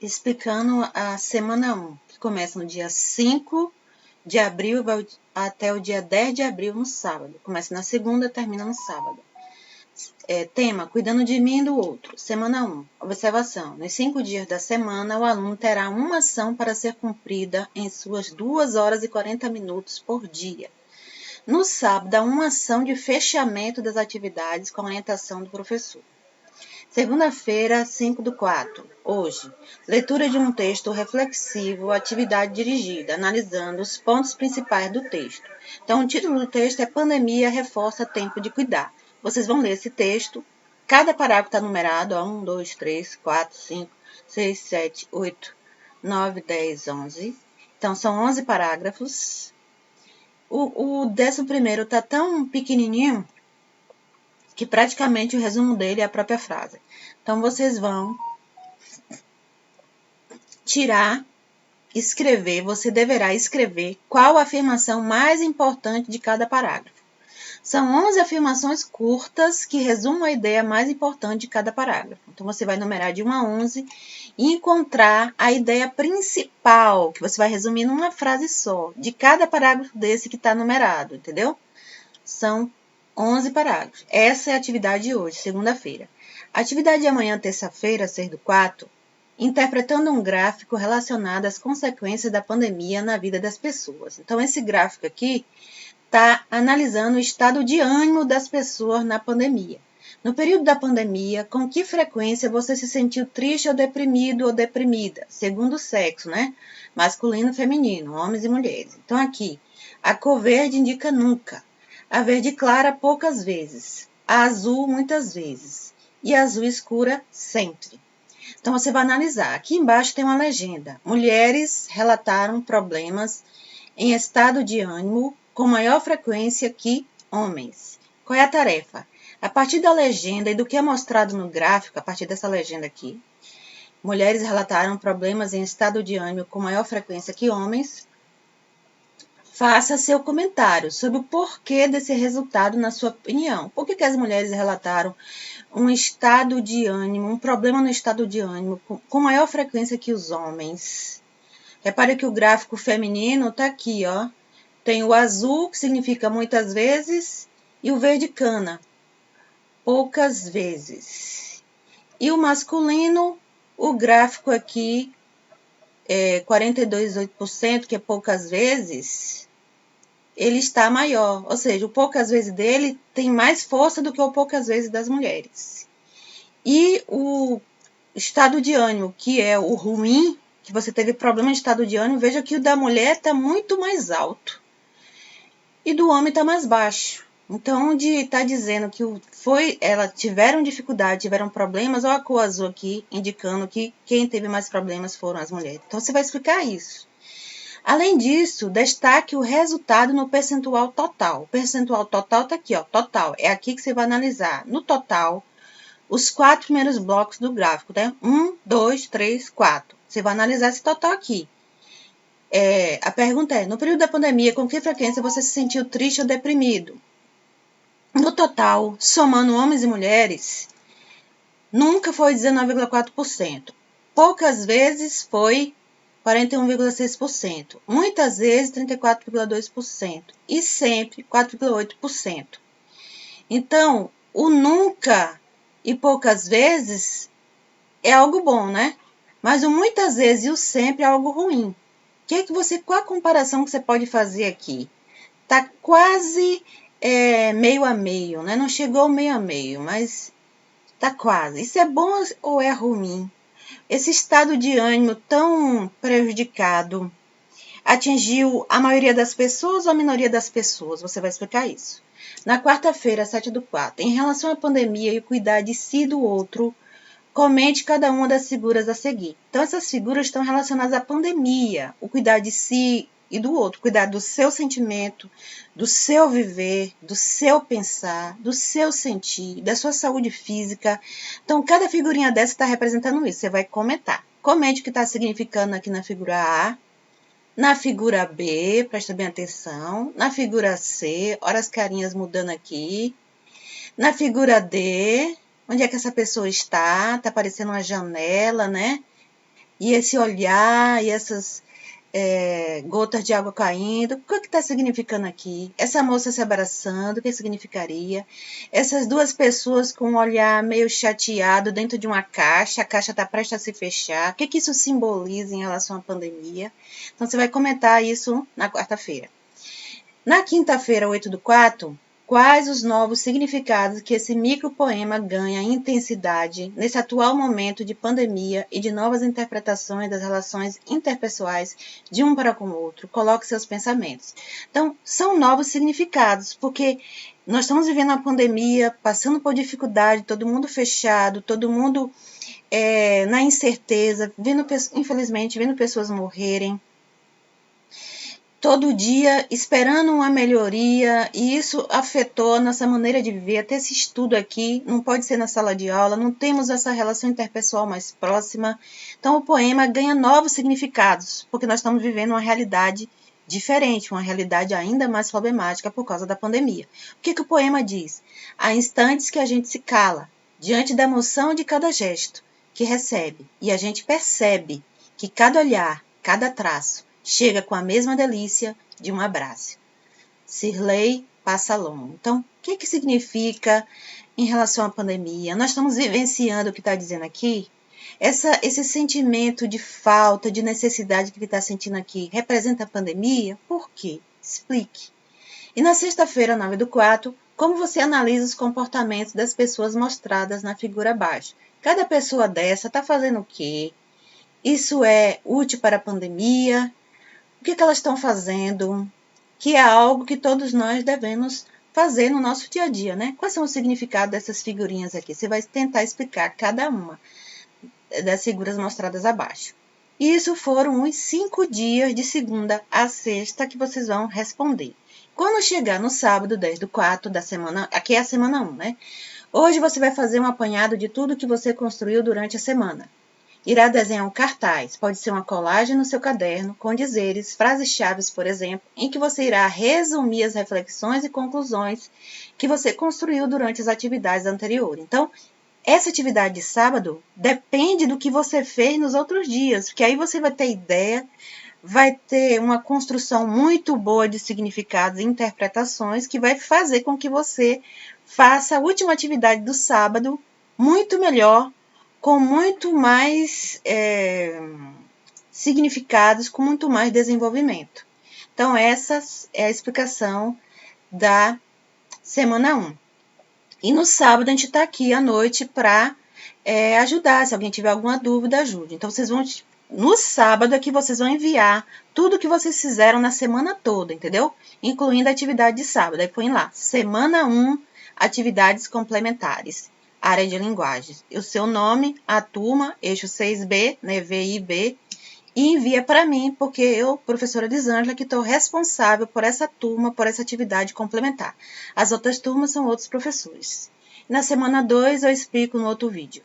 explicando a semana 1, que começa no dia 5 de abril e vai até o dia 10 de abril, no sábado. Começa na segunda, termina no sábado. Tema, cuidando de mim e do outro. Semana 1, observação. Nos 5 dias da semana, o aluno terá uma ação para ser cumprida em suas 2 horas e 40 minutos por dia. No sábado, há uma ação de fechamento das atividades com a orientação do professor. Segunda-feira, 5/4. Hoje, leitura de um texto reflexivo, atividade dirigida, analisando os pontos principais do texto. Então, o título do texto é Pandemia reforça tempo de cuidar. Vocês vão ler esse texto. Cada parágrafo está numerado, 1, 2, 3, 4, 5, 6, 7, 8, 9, 10, 11. Então, são 11 parágrafos. O 11º está tão pequenininho que praticamente o resumo dele é a própria frase. Então, vocês vão você deverá escrever qual a afirmação mais importante de cada parágrafo. São 11 afirmações curtas que resumem a ideia mais importante de cada parágrafo. Então, você vai numerar de 1 a 11 e encontrar a ideia principal, que você vai resumir numa frase só, de cada parágrafo desse que está numerado, entendeu? São 11 parágrafos. Essa é a atividade de hoje, segunda-feira. A atividade de amanhã, terça-feira, 6/4, interpretando um gráfico relacionado às consequências da pandemia na vida das pessoas. Então, esse gráfico aqui está analisando o estado de ânimo das pessoas na pandemia. No período da pandemia, com que frequência você se sentiu triste ou deprimido ou deprimida? Segundo o sexo, né? Masculino e feminino, homens e mulheres. Então, aqui, a cor verde indica nunca. A verde clara, poucas vezes. A azul, muitas vezes. E a azul escura, sempre. Então, você vai analisar. Aqui embaixo tem uma legenda. Mulheres relataram problemas em estado de ânimo com maior frequência que homens. Qual é a tarefa? A partir da legenda e do que é mostrado no gráfico, a partir dessa legenda aqui, mulheres relataram problemas em estado de ânimo com maior frequência que homens. Faça seu comentário sobre o porquê desse resultado, na sua opinião. Por que as mulheres relataram um estado de ânimo, um problema no estado de ânimo com maior frequência que os homens? Repare que o gráfico feminino está aqui, ó. Tem o azul, que significa muitas vezes, e o verde cana, poucas vezes. E o masculino, o gráfico aqui é 42,8%, que é poucas vezes, ele está maior. Ou seja, o poucas vezes dele tem mais força do que o poucas vezes das mulheres. E o estado de ânimo, que é o ruim, que você teve problema de estado de ânimo, veja que o da mulher está muito mais alto e do homem está mais baixo. Então, onde está dizendo que elas tiveram dificuldade, tiveram problemas, olha a cor azul aqui, indicando que quem teve mais problemas foram as mulheres. Então, você vai explicar isso. Além disso, destaque o resultado no percentual total. O percentual total está aqui, ó, total. É aqui que você vai analisar, no total, os 4 primeiros blocos do gráfico, né? 1, 2, 3, 4. Você vai analisar esse total aqui. A pergunta é, no período da pandemia, com que frequência você se sentiu triste ou deprimido? No total, somando homens e mulheres, nunca foi 19,4%. Poucas vezes foi 41,6%. Muitas vezes 34,2%. E sempre 4,8%. Então, o nunca e poucas vezes é algo bom, né? Mas o muitas vezes e o sempre é algo ruim. Qual a comparação que você pode fazer aqui? Tá quase meio a meio, né? Não chegou meio a meio, mas tá quase. Isso é bom ou é ruim? Esse estado de ânimo tão prejudicado atingiu a maioria das pessoas ou a minoria das pessoas? Você vai explicar isso. Na quarta-feira, 7/4, em relação à pandemia e o cuidar de si e do outro, comente cada uma das figuras a seguir. Então, essas figuras estão relacionadas à pandemia, o cuidar de si e do outro, cuidar do seu sentimento, do seu viver, do seu pensar, do seu sentir, da sua saúde física. Então, cada figurinha dessa está representando isso. Você vai comentar. Comente o que está significando aqui na figura A, na figura B, presta bem atenção, na figura C, olha as carinhas mudando aqui, na figura D, onde é que essa pessoa está? Está aparecendo uma janela, né? e esse olhar e essas gotas de água caindo, o que está significando aqui? Essa moça se abraçando, o que significaria? Essas duas pessoas com um olhar meio chateado dentro de uma caixa, a caixa está prestes a se fechar, o que isso simboliza em relação à pandemia? Então, você vai comentar isso na quarta-feira. Na quinta-feira, 8/4, quais os novos significados que esse micropoema ganha em intensidade nesse atual momento de pandemia e de novas interpretações das relações interpessoais de um para com o outro? Coloque seus pensamentos. Então, são novos significados, porque nós estamos vivendo uma pandemia, passando por dificuldade, todo mundo fechado, todo mundo na incerteza, infelizmente, vendo pessoas morrerem, todo dia esperando uma melhoria, e isso afetou a nossa maneira de viver. Até esse estudo aqui não pode ser na sala de aula, não temos essa relação interpessoal mais próxima. Então, o poema ganha novos significados, porque nós estamos vivendo uma realidade diferente, uma realidade ainda mais problemática por causa da pandemia. O que o poema diz? Há instantes que a gente se cala, diante da emoção de cada gesto que recebe, e a gente percebe que cada olhar, cada traço, chega com a mesma delícia de um abraço. Cirlei Passalon. Então, o que significa em relação à pandemia? Nós estamos vivenciando o que está dizendo aqui? Esse sentimento de falta, de necessidade que ele está sentindo aqui, representa a pandemia? Por quê? Explique. E na sexta-feira, 9/4, como você analisa os comportamentos das pessoas mostradas na figura abaixo? Cada pessoa dessa está fazendo o quê? Isso é útil para a pandemia? O que elas estão fazendo, que é algo que todos nós devemos fazer no nosso dia a dia, né? Quais são os significados dessas figurinhas aqui? Você vai tentar explicar cada uma das figuras mostradas abaixo. Isso foram os 5 dias de segunda a sexta que vocês vão responder. Quando chegar no sábado, 10/4 da semana, aqui é a semana 1, né? Hoje você vai fazer um apanhado de tudo que você construiu durante a semana. Irá desenhar um cartaz, pode ser uma colagem no seu caderno, com dizeres, frases-chave, por exemplo, em que você irá resumir as reflexões e conclusões que você construiu durante as atividades anteriores. Então, essa atividade de sábado depende do que você fez nos outros dias, porque aí você vai ter ideia, vai ter uma construção muito boa de significados e interpretações que vai fazer com que você faça a última atividade do sábado muito melhor, com muito mais significados, com muito mais desenvolvimento. Então, essa é a explicação da semana 1. E no sábado, a gente está aqui à noite para ajudar. Se alguém tiver alguma dúvida, ajude. Então, vocês vão... No sábado aqui, vocês vão enviar tudo que vocês fizeram na semana toda, entendeu? Incluindo a atividade de sábado. Aí põe lá, semana 1, atividades complementares. Área de linguagens. E o seu nome, a turma, eixo 6B, né, VIB, e envia para mim, porque eu, professora Elisângela, que estou responsável por essa turma, por essa atividade complementar. As outras turmas são outros professores. Na semana 2 eu explico no outro vídeo.